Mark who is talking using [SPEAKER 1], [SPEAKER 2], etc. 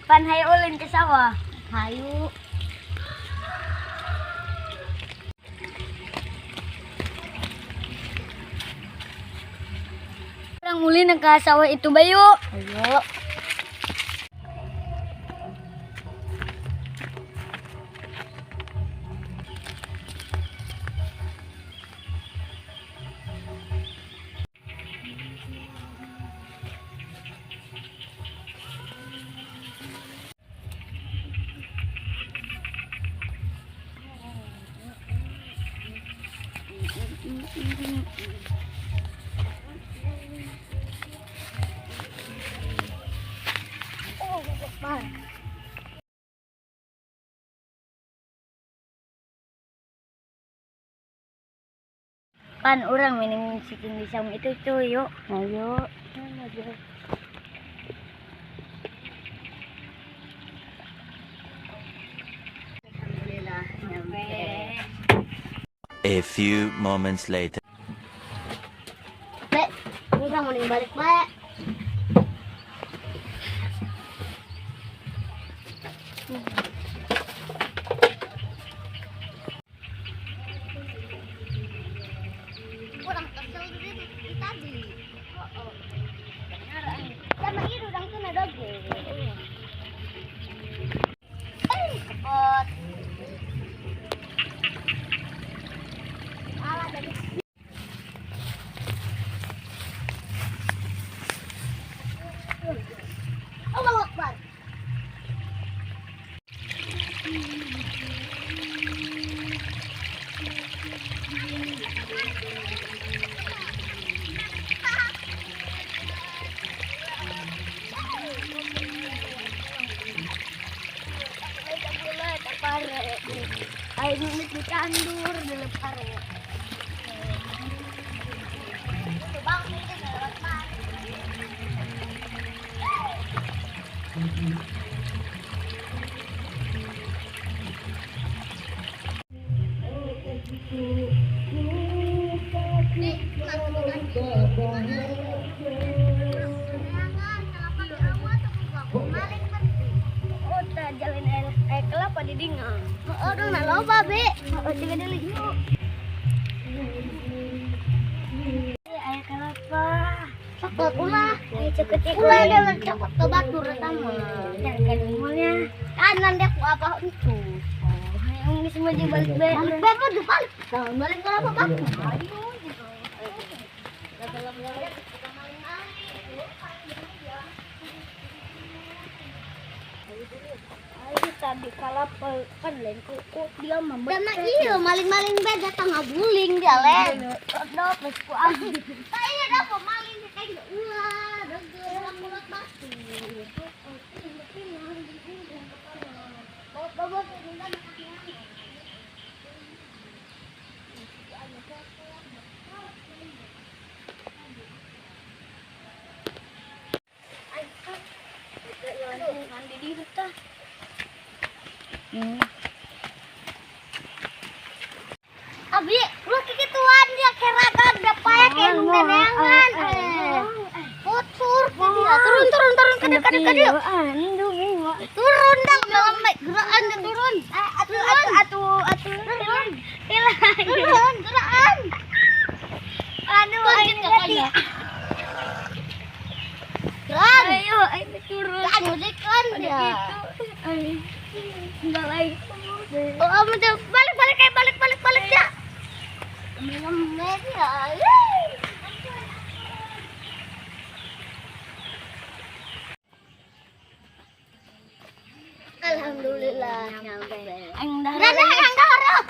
[SPEAKER 1] Pan hayo ulin ke sawah.
[SPEAKER 2] Hayu.
[SPEAKER 1] Orang ulin ke sawah itu bayu.
[SPEAKER 2] Ayo.
[SPEAKER 1] Pan orang minum siking disam itu cuy yuk.
[SPEAKER 2] Ayo.
[SPEAKER 1] Alhamdulillah nyampe.
[SPEAKER 3] A few moments later.
[SPEAKER 2] Bek, ini kamu nih balik, Bek. Kurang kesel gitu tadi. Oh. Sama itu orang tuh nadoge. Cepet. Alah dari Allahu Akbar.
[SPEAKER 1] Ayo minit ditandur dalam pare.
[SPEAKER 2] Bang, ini lewat mana?
[SPEAKER 1] Oh, tak jalan air kelapa di dinga.
[SPEAKER 2] Orang nak loba, Be.
[SPEAKER 1] Tiga dulu yuk. Air kelapa.
[SPEAKER 2] Cokot ulah.
[SPEAKER 1] Ayo cokot
[SPEAKER 2] Ulah dia cokot ke batu retama.
[SPEAKER 1] Jangan mulnya.
[SPEAKER 2] Kanan dia ku apa itu?
[SPEAKER 1] Yang ini semua juga balik balik.
[SPEAKER 2] Balik Be kok balik. Balik ke apa batu? Ayo.
[SPEAKER 1] Ayo tadi kalapa kan lain kok dia mama.
[SPEAKER 2] Dan iya maling-maling Be datang ngabuling dia len.
[SPEAKER 1] Dok, mesku aja.
[SPEAKER 2] Kayaknya dapat maling dia kayak gitu. Ulah, degel mulut batu. Bawa minta
[SPEAKER 1] Mandi di hutan.
[SPEAKER 2] Abi, lu kikituan dia keragan dia payah kayak nenengan. Putur dia. Turun ke dia. Turun dah dalam baik gerakan dia turun. Turun. Turun gerakan.
[SPEAKER 1] Aduh, ayo
[SPEAKER 2] Kaki. Gerak.
[SPEAKER 1] Ayo turun.
[SPEAKER 2] Lanjutkan dia.
[SPEAKER 1] Enggak lagi.
[SPEAKER 2] Oh, kamu tuh balik ya. Memet ya. Alhamdulillah nyampe.
[SPEAKER 1] Ang dahar.
[SPEAKER 2] Yang dahar.